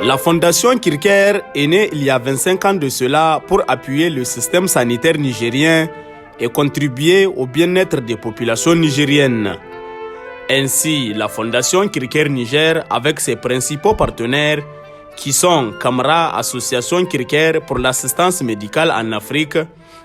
La Fondation Kirker est née il y a 25 ans de cela pour appuyer le système sanitaire nigérien et contribuer au bien-être des populations nigériennes. Ainsi, la Fondation Kirker Niger, avec ses principaux partenaires, qui sont Camara Association Kirker pour l'assistance médicale en Afrique,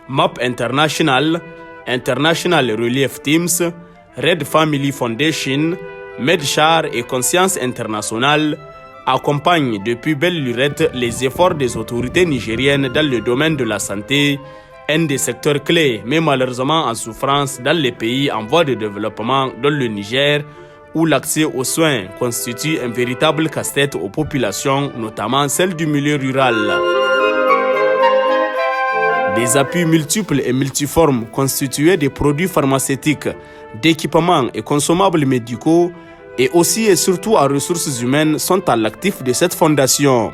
MAP International, International Relief Teams, Red Family Foundation, Medchar et Conscience International, accompagne depuis belle lurette les efforts des autorités nigériennes dans le domaine de la santé, un des secteurs clés, mais malheureusement en souffrance dans les pays en voie de développement, dont le Niger, où l'accès aux soins constitue un véritable casse-tête aux populations, notamment celles du milieu rural. Des appuis multiples et multiformes constitués de produits pharmaceutiques, d'équipements et consommables médicaux, et aussi et surtout à ressources humaines sont à l'actif de cette fondation.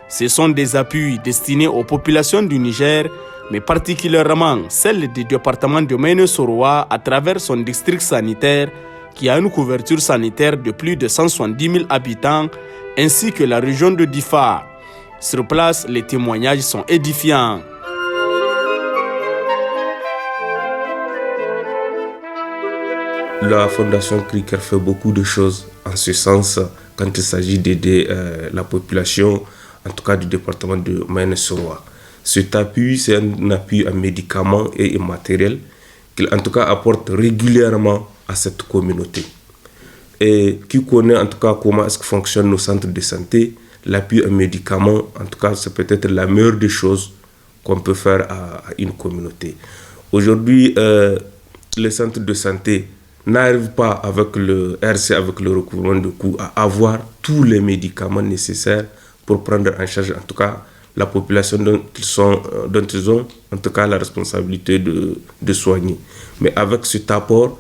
Ce sont des appuis destinés aux populations du Niger, mais particulièrement celles du département de Maine-Soroa à travers son district sanitaire qui a une couverture sanitaire de plus de 170 000 habitants, ainsi que la région de Difa. Sur place, les témoignages sont édifiants. La Fondation Kirker fait beaucoup de choses en ce sens quand il s'agit d'aider la population, en tout cas du département de Maine-Soroa. Cet appui, c'est un appui en médicaments et en matériel qu'il en tout cas apporte régulièrement à cette communauté. Et qui connaît en tout cas comment est-ce que fonctionnent nos centres de santé, l'appui en médicaments, en tout cas, c'est peut-être la meilleure des choses qu'on peut faire à une communauté. Aujourd'hui, les centres de santé n'arrivent pas avec le RC, avec le recouvrement de coûts, à avoir tous les médicaments nécessaires pour prendre en charge, en tout cas, la population dont ils ont, en tout cas, la responsabilité de soigner. Mais avec cet apport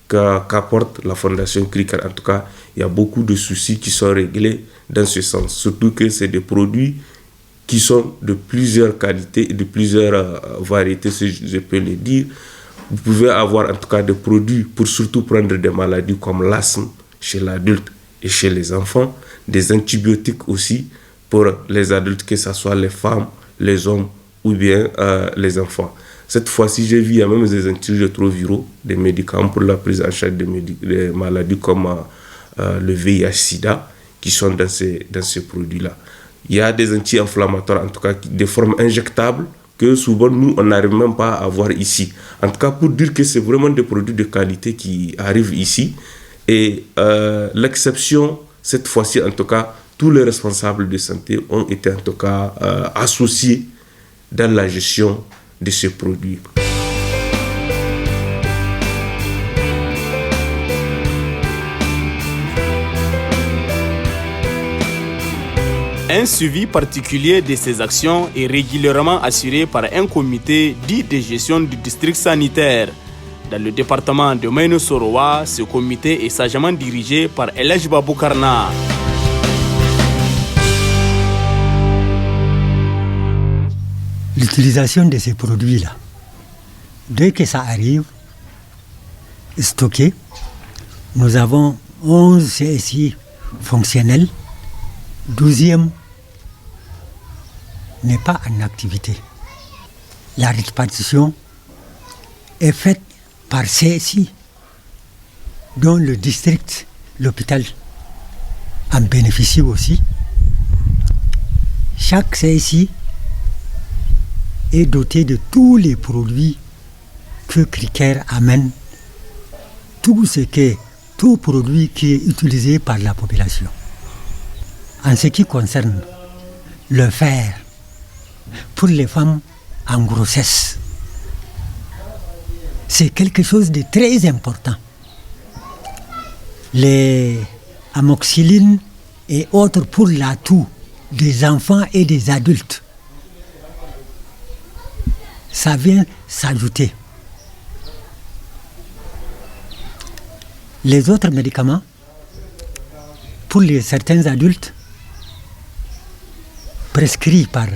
qu'apporte la Fondation Kirker, en tout cas, il y a beaucoup de soucis qui sont réglés dans ce sens. Surtout que c'est des produits qui sont de plusieurs qualités et de plusieurs variétés, si je peux le dire. Vous pouvez avoir en tout cas des produits pour surtout prendre des maladies comme l'asthme chez l'adulte et chez les enfants, des antibiotiques aussi pour les adultes, que ce soit les femmes, les hommes ou bien les enfants. Cette fois-ci, j'ai vu, il y a même des antirétroviraux, des médicaments pour la prise en charge des maladies comme le VIH-Sida qui sont dans ces produits-là. Il y a des anti-inflammatoires, en tout cas des formes injectables, que souvent nous, on n'arrive même pas à avoir ici. En tout cas, pour dire que c'est vraiment des produits de qualité qui arrivent ici. Et l'exception, cette fois-ci, en tout cas, tous les responsables de santé ont été en tout cas associés dans la gestion de ces produits. Un suivi particulier de ces actions est régulièrement assuré par un comité dit de gestion du district sanitaire. Dans le département de Maine-Soroa, ce comité est sagement dirigé par Elhaj Baboukarna. L'utilisation de ces produits-là, dès que ça arrive, stocké, nous avons 11 CSI fonctionnels, 12e n'est pas en activité. La répartition est faite par CSI, dont le district, l'hôpital, en bénéficie aussi. Chaque CSI est doté de tous les produits que Kirker amène, tout produit qui est utilisé par la population. En ce qui concerne le fer, pour les femmes en grossesse, c'est quelque chose de très important. Les amoxicillines et autres pour l'atout des enfants et des adultes, ça vient s'ajouter. Les autres médicaments, pour certains adultes, prescrits par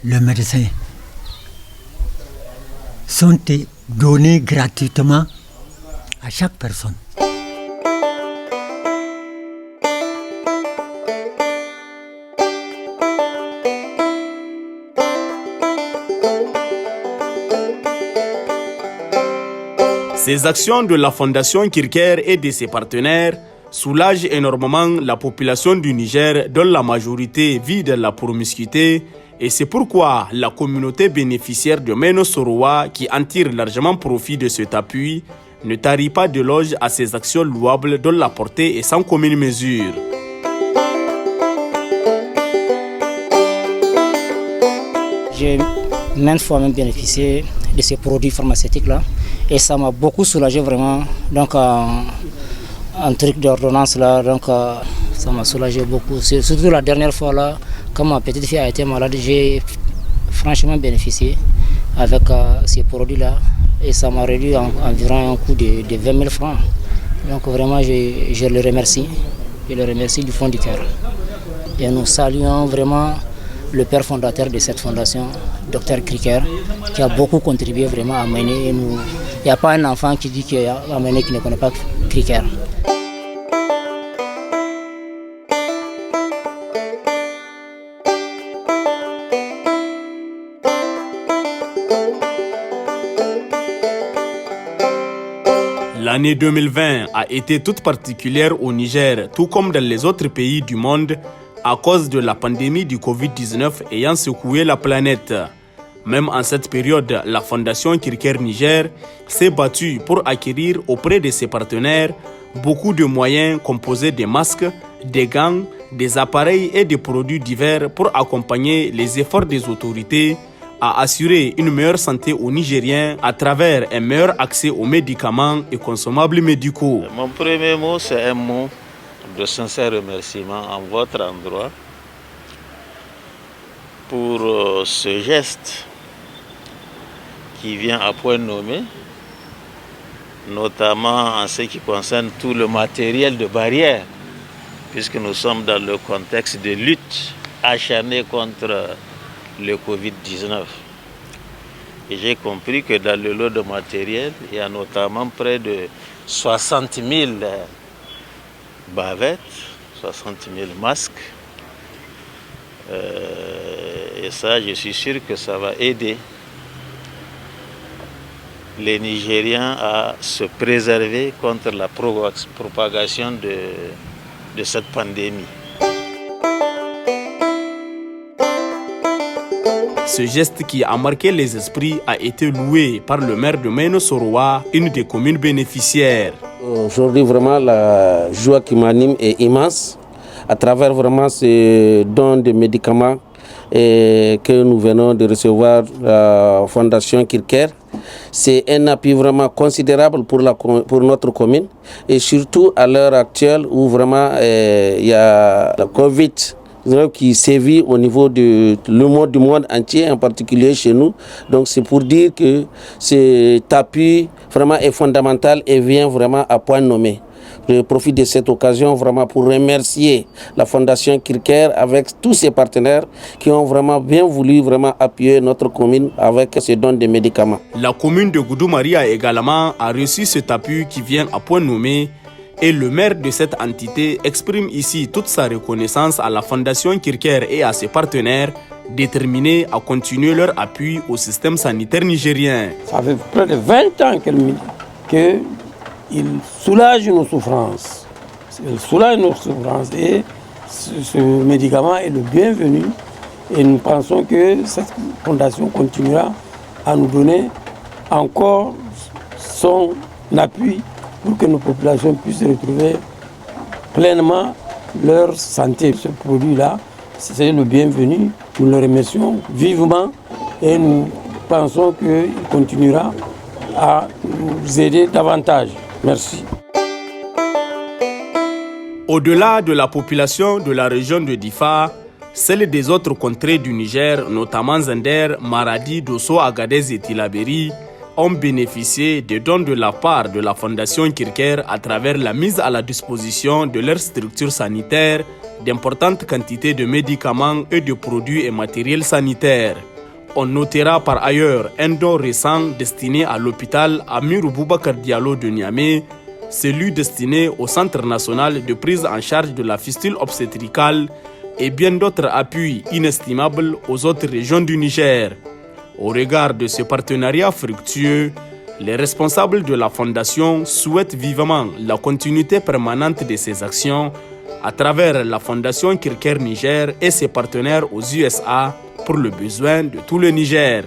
le médecin, sont donnés gratuitement à chaque personne. Ces actions de la Fondation Kirker et de ses partenaires soulagent énormément la population du Niger dont la majorité vit dans la promiscuité et c'est pourquoi la communauté bénéficiaire de Meno Soroa qui en tire largement profit de cet appui ne tarit pas d'éloges à ces actions louables dont la portée est sans commune mesure. J'ai maintes fois même bénéficié de ces produits pharmaceutiques-là et ça m'a beaucoup soulagé vraiment. Donc un truc d'ordonnance là, donc ça m'a soulagé beaucoup. Surtout la dernière fois là, quand ma petite fille a été malade, j'ai franchement bénéficié avec ces produits-là et ça m'a réduit environ un coût de 20 000 francs. Donc vraiment, je le remercie. Je le remercie du fond du cœur. Et nous saluons vraiment le père fondateur de cette fondation, Dr Kriker, qui a beaucoup contribué vraiment à mener. Il n'y a pas un enfant qui dit qu'il a amené qui ne connaît pas Kriker. L'année 2020 a été toute particulière au Niger, tout comme dans les autres pays du monde, à cause de la pandémie du Covid-19 ayant secoué la planète. Même en cette période, la Fondation Kirker Niger s'est battue pour acquérir auprès de ses partenaires beaucoup de moyens composés de masques, des gants, des appareils et des produits divers pour accompagner les efforts des autorités à assurer une meilleure santé aux Nigériens à travers un meilleur accès aux médicaments et consommables médicaux. Mon premier mot, c'est un mot de sincère remerciement en votre endroit pour ce geste qui vient à point nommé, notamment en ce qui concerne tout le matériel de barrière, puisque nous sommes dans le contexte de lutte acharnée contre le Covid-19. Et j'ai compris que dans le lot de matériel, il y a notamment près de 60 000 bavettes, 60 000 masques. Et ça, je suis sûr que ça va aider les Nigériens à se préserver contre la propagation de cette pandémie. Ce geste qui a marqué les esprits a été loué par le maire de Meno Soroa, une des communes bénéficiaires. Aujourd'hui, vraiment, la joie qui m'anime est immense à travers vraiment ce don de médicaments que nous venons de recevoir la Fondation Kirker. C'est un appui vraiment considérable pour notre commune et surtout à l'heure actuelle où vraiment il y a la Covid qui sévit au niveau du monde entier, en particulier chez nous. Donc c'est pour dire que cet appui vraiment est fondamental et vient vraiment à point nommé. Je profite de cette occasion vraiment pour remercier la Fondation Kirker avec tous ses partenaires qui ont vraiment bien voulu vraiment appuyer notre commune avec ce don de médicaments. La commune de Goudomari également a reçu cet appui qui vient à point nommé et le maire de cette entité exprime ici toute sa reconnaissance à la Fondation Kirker et à ses partenaires déterminés à continuer leur appui au système sanitaire nigérien. Ça fait près de 20 ans qu'elle me dit qu'il soulage nos souffrances. Il soulage nos souffrances et ce médicament est le bienvenu et nous pensons que cette fondation continuera à nous donner encore son appui pour que nos populations puissent retrouver pleinement leur santé. Ce produit-là, c'est le bienvenu. Nous le remercions vivement et nous pensons qu'il continuera à nous aider davantage. Merci. Au-delà de la population de la région de Difa, celle des autres contrées du Niger, notamment Zender, Maradi, Dosso, Agadez et Tillabéri, ont bénéficié des dons de la part de la Fondation Kirker à travers la mise à la disposition de leurs structures sanitaires d'importantes quantités de médicaments et de produits et matériels sanitaires. On notera par ailleurs un don récent destiné à l'hôpital Amirou Boubacar Diallo de Niamey, celui destiné au Centre national de prise en charge de la fistule obstétricale et bien d'autres appuis inestimables aux autres régions du Niger. Au regard de ce partenariat fructueux, Les responsables de la fondation souhaitent vivement la continuité permanente de ces actions à travers la fondation Kirker Niger et ses partenaires aux USA pour le besoin de tout le Niger.